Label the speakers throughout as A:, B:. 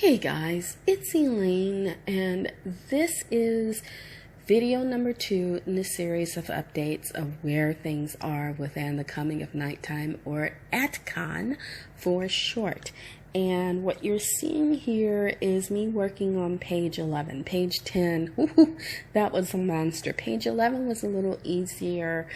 A: Hey guys, it's Elaine, and this is video number 2 in the series of updates of where things are within the coming of nighttime, or ATCON for short. And what you're seeing here is me working on page 11. Page 10, whoo, that was a monster. Page 11 was a little easier.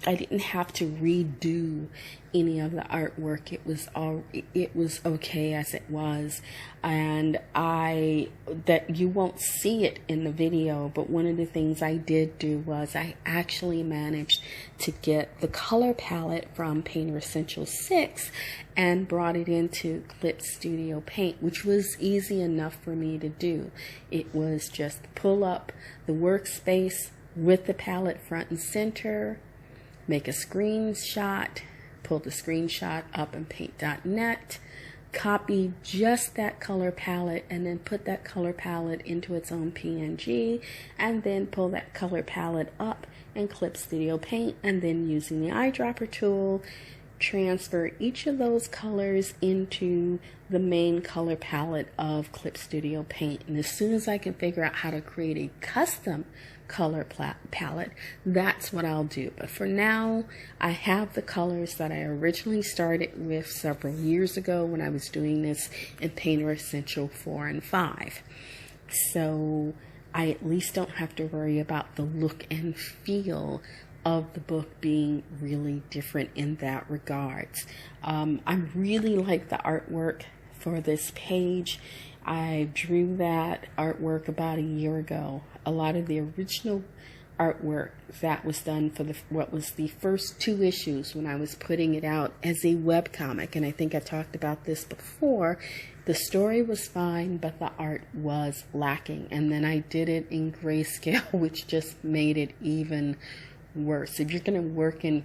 A: I didn't have to redo any of the artwork. It was okay as it was, and that you won't see it in the video, but one of the things I did do was I actually managed to get the color palette from Painter Essentials 6 and brought it into Clip Studio Paint, which was easy enough for me to do. It was just pull up the workspace with the palette front and center, make a screenshot, pull the screenshot up in paint.net, copy just that color palette, and then put that color palette into its own PNG, and then pull that color palette up in Clip Studio Paint, and then using the eyedropper tool, transfer each of those colors into the main color palette of Clip Studio Paint. And as soon as I can figure out how to create a custom color palette, that's what I'll do. But for now, I have the colors that I originally started with several years ago when I was doing this in Painter Essential 4 and 5. So I at least don't have to worry about the look and feel of the book being really different in that regards. I really like the artwork for this page. I drew that artwork about a year ago. A lot of the original artwork that was done for what was the first 2 issues when I was putting it out as a webcomic, and I think I talked about this before. The story was fine, but the art was lacking, and then I did it in grayscale, which just made it even worse. If you're going to work in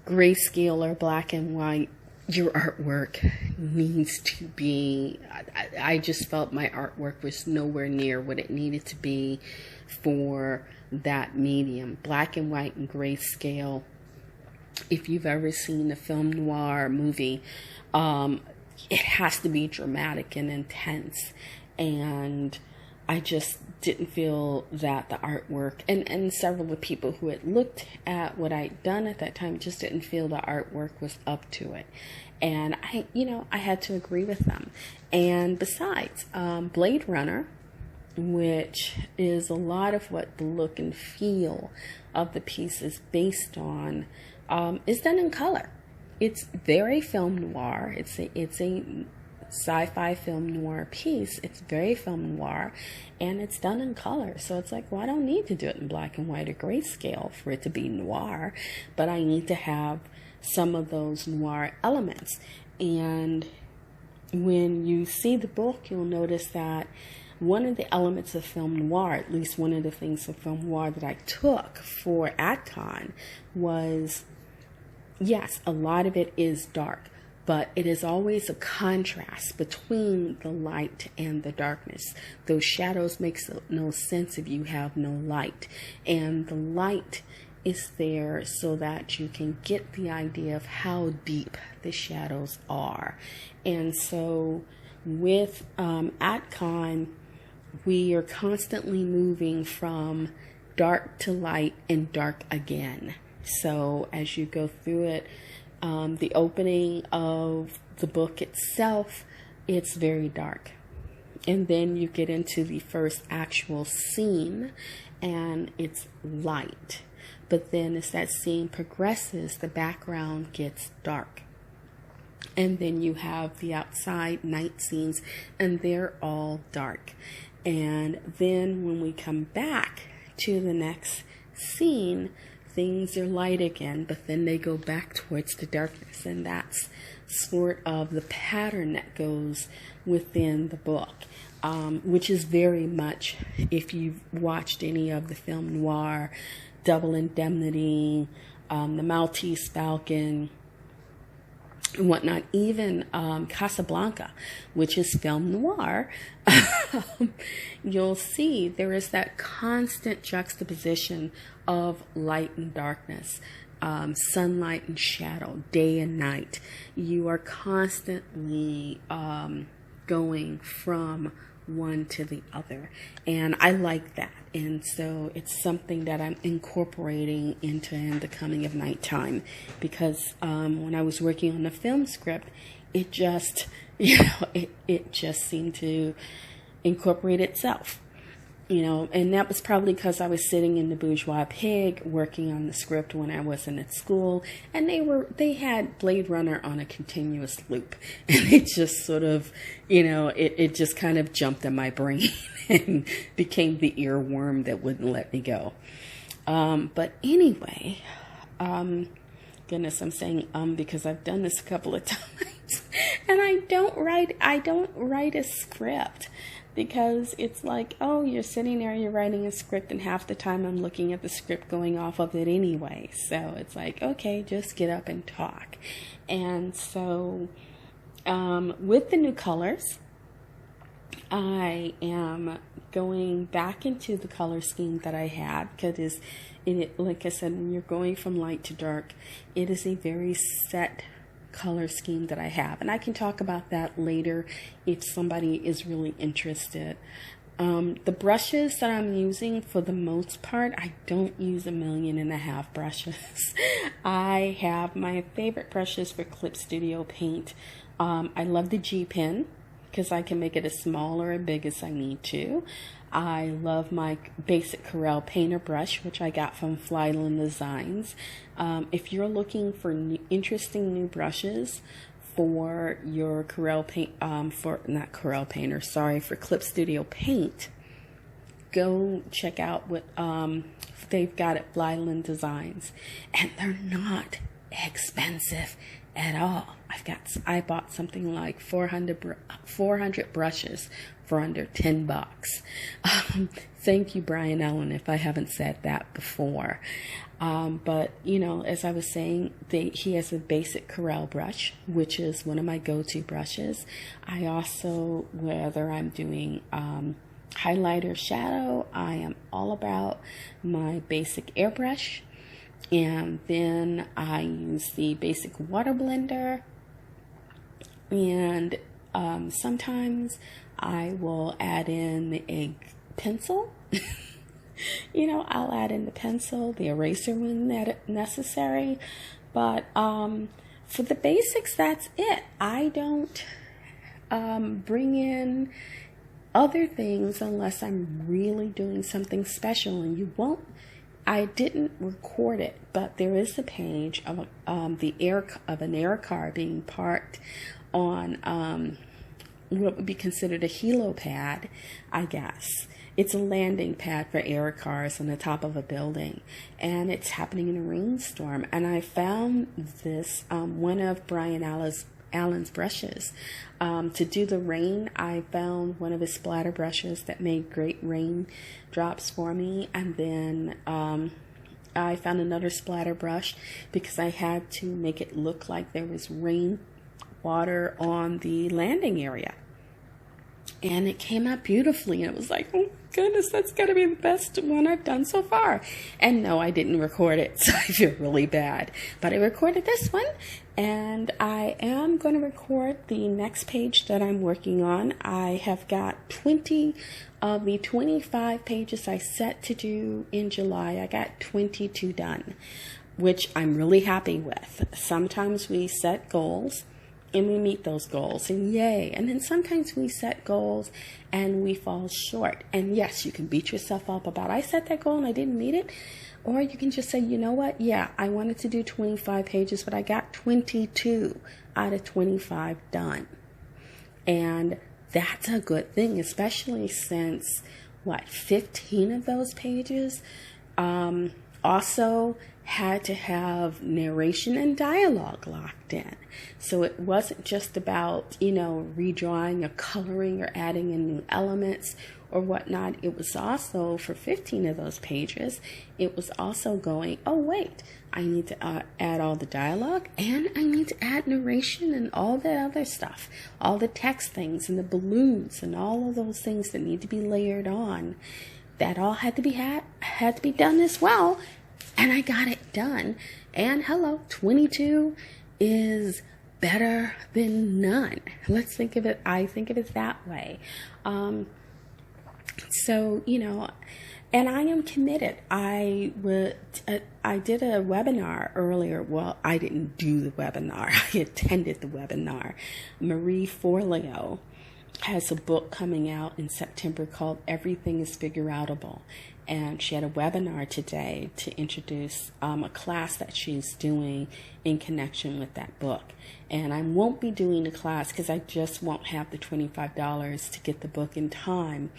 A: grayscale or black and white, your artwork needs to be, I just felt my artwork was nowhere near what it needed to be for that medium. Black and white and grayscale, if you've ever seen a film noir movie, it has to be dramatic and intense, and I just didn't feel that the artwork, and several of the people who had looked at what I'd done at that time just didn't feel the artwork was up to it. And I had to agree with them. And besides, Blade Runner, which is a lot of what the look and feel of the piece is based on, is done in color. It's very film noir. It's a sci-fi film noir piece. It's very film noir, and it's done in color. So it's like, well, I don't need to do it in black and white or grayscale for it to be noir, but I need to have some of those noir elements. And when you see the book, you'll notice that one of the elements of film noir, at least one of the things of film noir that I took for ATCON was, yes, a lot of it is dark, but it is always a contrast between the light and the darkness. Those shadows makes no sense if you have no light. And the light is there so that you can get the idea of how deep the shadows are. And so with ATCON, we are constantly moving from dark to light and dark again. So as you go through it, the opening of the book itself, it's very dark. And then you get into the first actual scene, and it's light. But then as that scene progresses, the background gets dark. And then you have the outside night scenes, and they're all dark. And then when we come back to the next scene, things are light again, but then they go back towards the darkness, and that's sort of the pattern that goes within the book, which is very much, if you've watched any of the film noir, Double Indemnity, The Maltese Falcon, and whatnot, even Casablanca, which is film noir, you'll see there is that constant juxtaposition of light and darkness, sunlight and shadow, day and night. You are constantly going from one to the other, and I like that. And so it's something that I'm incorporating into In the Coming of Nighttime, because when I was working on the film script, it just, it just seemed to incorporate itself. And that was probably because I was sitting in the Bourgeois Pig working on the script when I wasn't at school, and they had Blade Runner on a continuous loop, and it just sort of, it just kind of jumped in my brain and became the earworm that wouldn't let me go. But anyway, goodness, I'm saying because I've done this a couple of times, and I don't write a script. Because it's like, oh, you're sitting there, you're writing a script, and half the time I'm looking at the script going off of it anyway. So it's like, okay, just get up and talk. And so with the new colors, I am going back into the color scheme that I had, because like I said, when you're going from light to dark, it is a very set color scheme that I have, and I can talk about that later if somebody is really interested. The brushes that I'm using, for the most part, I don't use 1.5 million brushes. I have my favorite brushes for Clip Studio Paint. I love the G pen because I can make it as small or as big as I need to. I love my basic Corel painter brush, which I got from Flyland Designs. If you're looking for interesting new brushes for your Corel paint, for Clip Studio Paint, go check out what they've got at Flyland Designs, and they're not expensive at all. I bought something like 400 brushes for under $10. Thank you, Brian Allen, if I haven't said that before. But as I was saying, he has a basic Corel brush, which is one of my go-to brushes. I also, whether I'm doing highlighter, shadow, I am all about my basic airbrush. And then I use the basic water blender, and sometimes I will add in a pencil. I'll add in the pencil, the eraser when necessary, but for the basics, that's it. I don't bring in other things unless I'm really doing something special, and you won't. I didn't record it, but there is a page of an air car being parked on what would be considered a helipad, I guess. It's a landing pad for air cars on the top of a building, and it's happening in a rainstorm. And I found this, one of Brian Allen's brushes. To do the rain, I found one of his splatter brushes that made great rain drops for me. And then I found another splatter brush because I had to make it look like there was rain water on the landing area. And it came out beautifully, and it was like, oh goodness, that's got to be the best one I've done so far. And no, I didn't record it, so I feel really bad. But I recorded this one, and I am going to record the next page that I'm working on. I have got 20 of the 25 pages I set to do in July. I got 22 done, which I'm really happy with. Sometimes we set goals, and we meet those goals, and yay. And then sometimes we set goals and we fall short. And yes, you can beat yourself up about, I set that goal and I didn't meet it. Or you can just say, you know what? Yeah, I wanted to do 25 pages, but I got 22 out of 25 done. And that's a good thing, especially since, 15 of those pages also had to have narration and dialogue locked in. So it wasn't just about, redrawing or coloring or adding in new elements or whatnot. It was also, for 15 of those pages, it was also going, oh wait, I need to add all the dialogue, and I need to add narration and all that other stuff, all the text things and the balloons and all of those things that need to be layered on. That all had to be done as well. And I got it done. And hello, 22 is better than none. Let's think of it, I think of it that way. So, and I am committed. I did a webinar earlier. Well, I didn't do the webinar. I attended the webinar. Marie Forleo has a book coming out in September called Everything is Figureoutable. And she had a webinar today to introduce a class that she's doing in connection with that book. And I won't be doing the class because I just won't have the $25 to get the book in time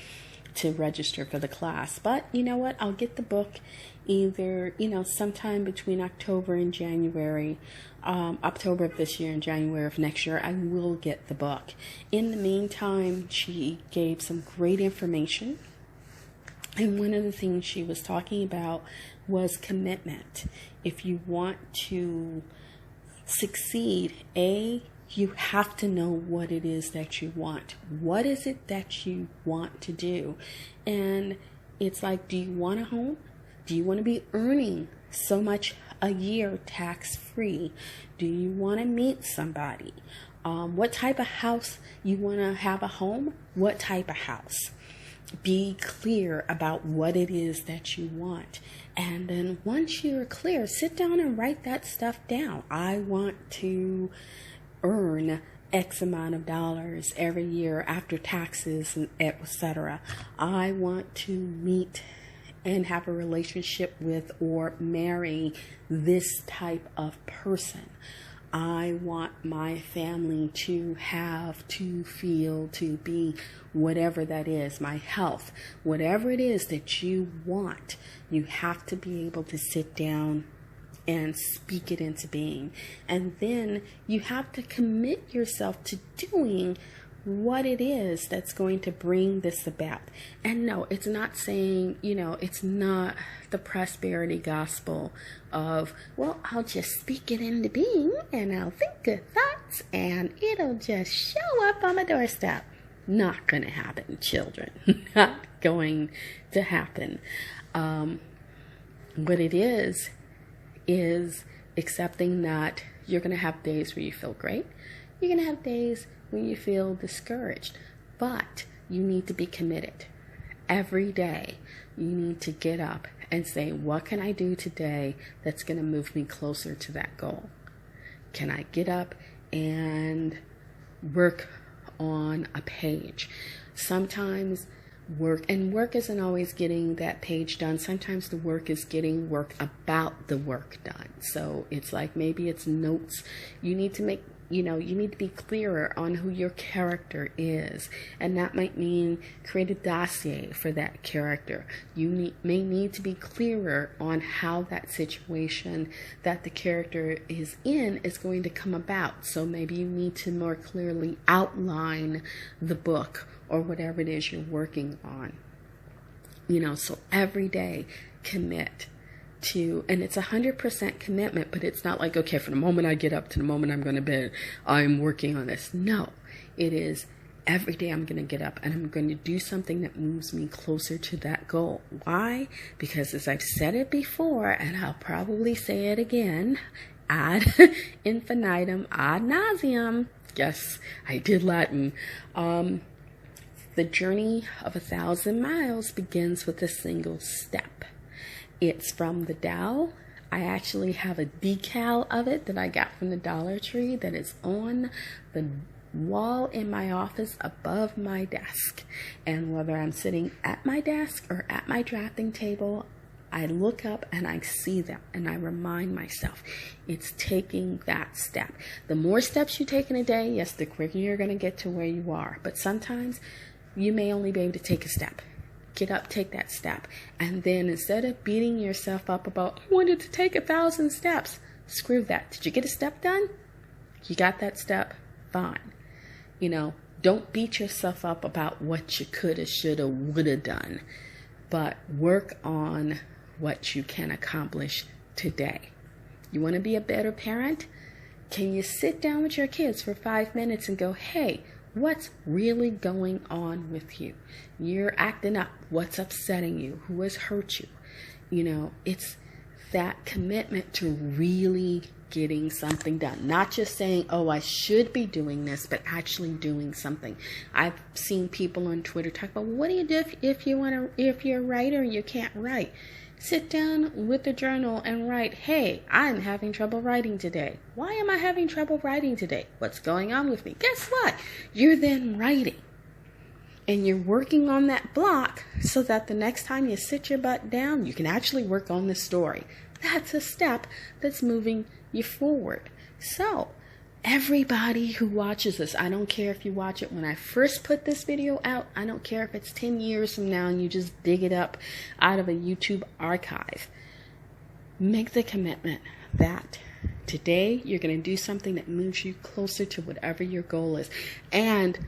A: to register for the class. But you know what? I'll get the book either, sometime between October and January, October of this year and January of next year, I will get the book. In the meantime, she gave some great information. And one of the things she was talking about was commitment. If you want to succeed, you have to know what it is that you want. What is it that you want to do? And it's like, do you want a home? Do you want to be earning so much a year tax-free? Do you want to meet somebody? What type of house? You want to have a home? What type of house? Be clear about what it is that you want. And then once you're clear, sit down and write that stuff down. I want to earn X amount of dollars every year after taxes, etc. I want to meet and have a relationship with or marry this type of person. I want my family to have, to feel, to be whatever that is, my health, whatever it is that you want, you have to be able to sit down and speak it into being. And then you have to commit yourself to doing what it is that's going to bring this about. And no, it's not saying, it's not the prosperity gospel of, well, I'll just speak it into being and I'll think good thoughts and it'll just show up on my doorstep. Not going to happen, children. Not going to happen. What it is accepting that you're going to have days where you feel great. You're going to have days when you feel discouraged, but you need to be committed. Every day, you need to get up and say, what can I do today that's going to move me closer to that goal? Can I get up and work on a page? Sometimes work isn't always getting that page done. Sometimes the work is getting work about the work done. So it's like maybe it's notes you need to make. You need to be clearer on who your character is. And that might mean create a dossier for that character. You may need to be clearer on how that situation that the character is in is going to come about. So maybe you need to more clearly outline the book or whatever it is you're working on. So every day commit to, and it's 100% commitment, but it's not like, okay, from the moment I get up to the moment I'm going to bed, I'm working on this. No, it is every day I'm going to get up and I'm going to do something that moves me closer to that goal. Why? Because as I've said it before, and I'll probably say it again, ad infinitum, ad nauseum. Yes, I did Latin. The journey of 1,000 miles begins with a single step. It's from the Tao. I actually have a decal of it that I got from the Dollar Tree that is on the wall in my office above my desk. And whether I'm sitting at my desk or at my drafting table, I look up and I see them and I remind myself it's taking that step. The more steps you take in a day, yes, the quicker you're going to get to where you are. But sometimes you may only be able to take a step. Get up, take that step. And then instead of beating yourself up about, I wanted to take 1,000 steps, screw that. Did you get a step done? You got that step? Fine. Don't beat yourself up about what you coulda, shoulda, woulda done, but work on what you can accomplish today. You want to be a better parent? Can you sit down with your kids for 5 minutes and go, hey, what's really going on with you? You're acting up. What's upsetting you? Who has hurt you? It's that commitment to really getting something done. Not just saying, oh, I should be doing this, but actually doing something. I've seen people on Twitter talk about, what do you do if you're a writer and you can't write? Sit down with the journal and write, hey, I'm having trouble writing today. Why am I having trouble writing today? What's going on with me? Guess what? You're then writing. And you're working on that block so that the next time you sit your butt down, you can actually work on the story. That's a step that's moving you forward. So, everybody who watches this, I don't care if you watch it when I first put this video out. I don't care if it's 10 years from now and you just dig it up out of a YouTube archive. Make the commitment that today you're going to do something that moves you closer to whatever your goal is. And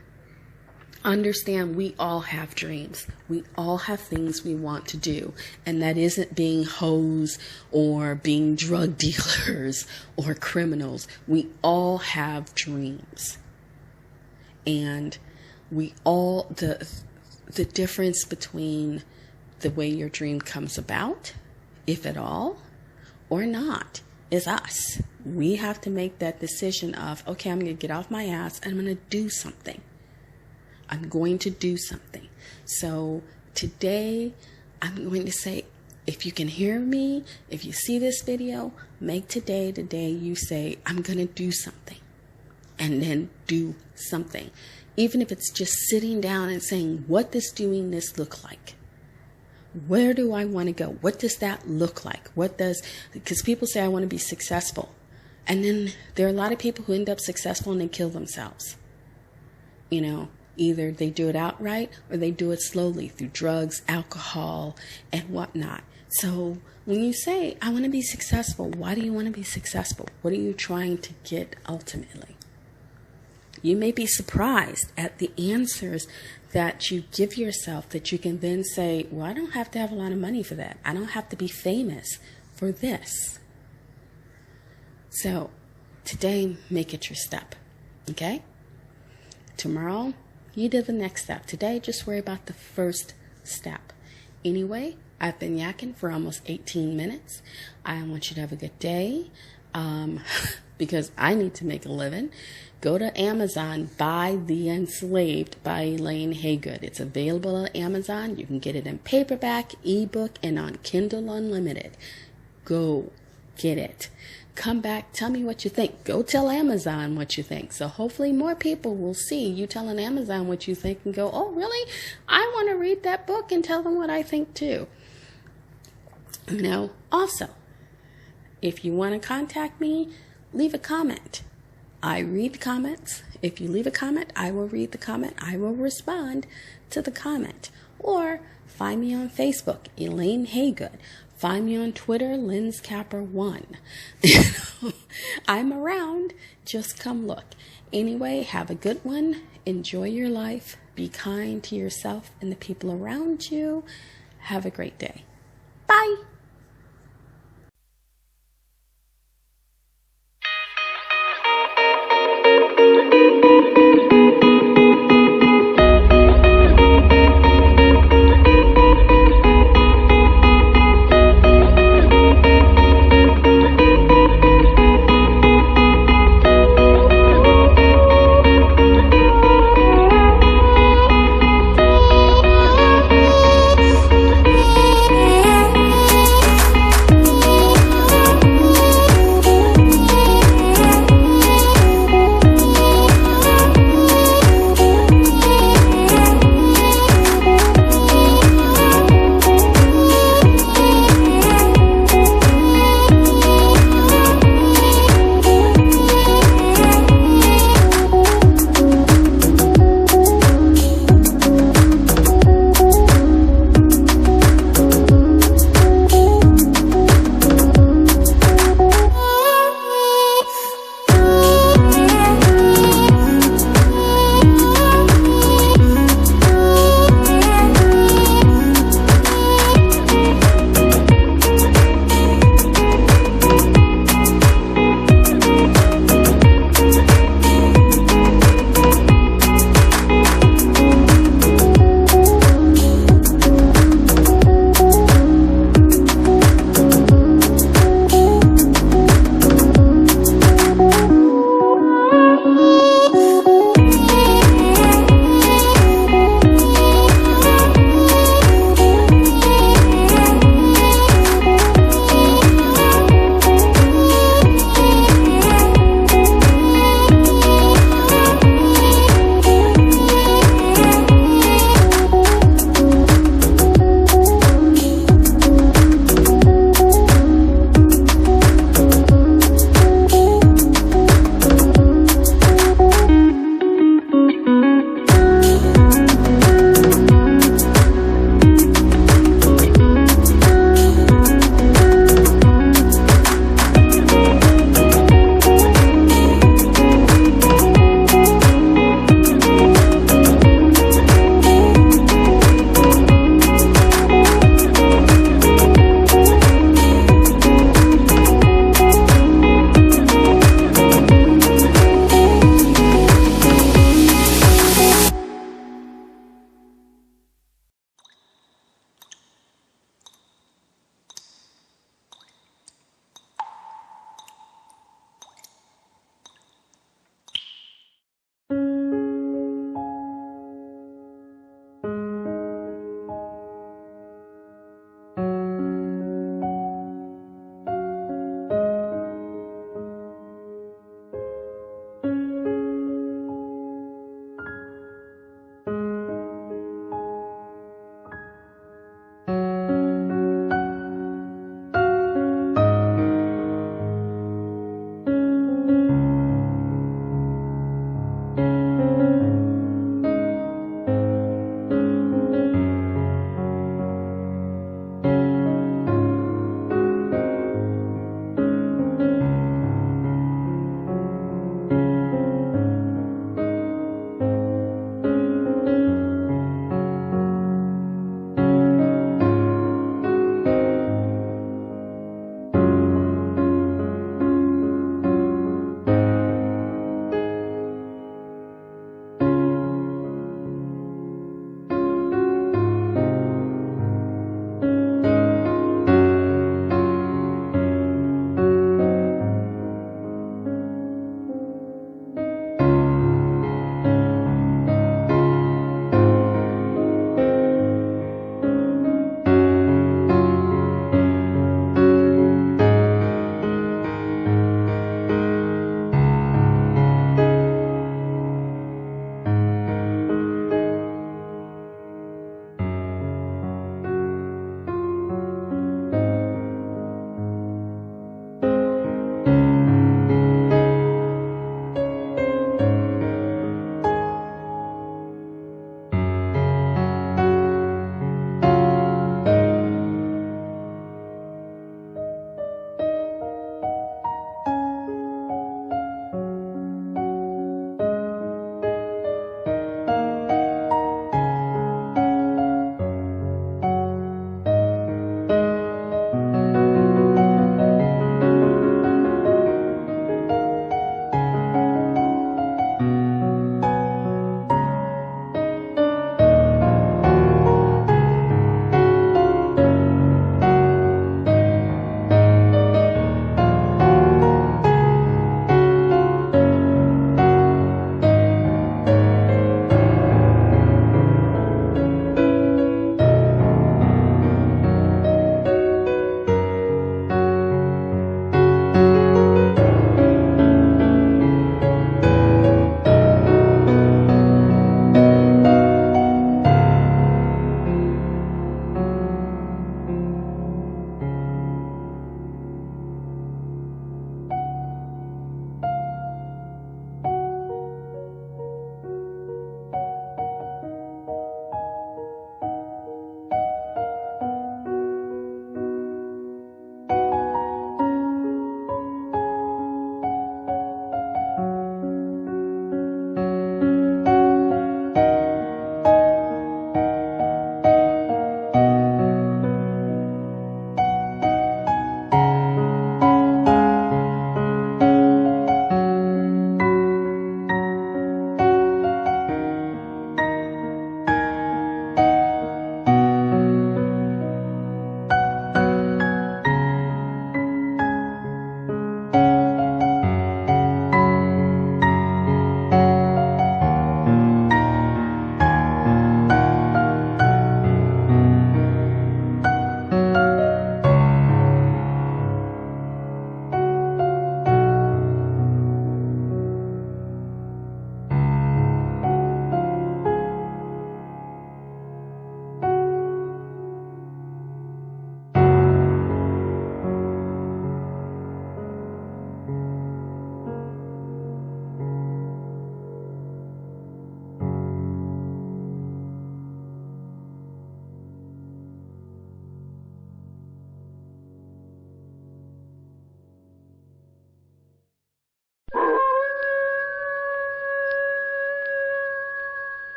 A: understand, we all have dreams. We all have things we want to do. And that isn't being hoes or being drug dealers or criminals. We all have dreams. And we all, the difference between the way your dream comes about, if at all, or not, is us. We have to make that decision of, okay, I'm going to get off my ass and I'm going to do something. I'm going to do something. So today, I'm going to say, if you can hear me, if you see this video, make today the day you say, I'm going to do something. And then do something. Even if it's just sitting down and saying, what does doing this look like? Where do I want to go? What does that look like? Because people say, I want to be successful. And then there are a lot of people who end up successful and they kill themselves. You know, either they do it outright or they do it slowly through drugs, alcohol, and whatnot. So when you say, I want to be successful, why do you want to be successful? What are you trying to get ultimately? You may be surprised at the answers that you give yourself, that you can then say, well, I don't have to have a lot of money for that. I don't have to be famous for this. So today, make it your step. Okay? Tomorrow, you do the next step. Today, just worry about the first step. Anyway, I've been yakking for almost 18 minutes. I want you to have a good day because I need to make a living. Go to Amazon, buy The Enslaved by Elaine Haygood. It's available on Amazon. You can get it in paperback, ebook, and on Kindle Unlimited. Go get it. Come back, tell me what you think. Go tell Amazon what you think. So hopefully more people will see you telling Amazon what you think and go, oh, really? I want to read that book and tell them what I think too. You know, also, if you want to contact me, leave a comment. I read comments. If you leave a comment, I will read the comment. I will respond to the comment. Or find me on Facebook, Elaine Haygood. Find me on Twitter, LensCapper1. I'm around. Just come look. Anyway, have a good one. Enjoy your life. Be kind to yourself and the people around you. Have a great day. Bye.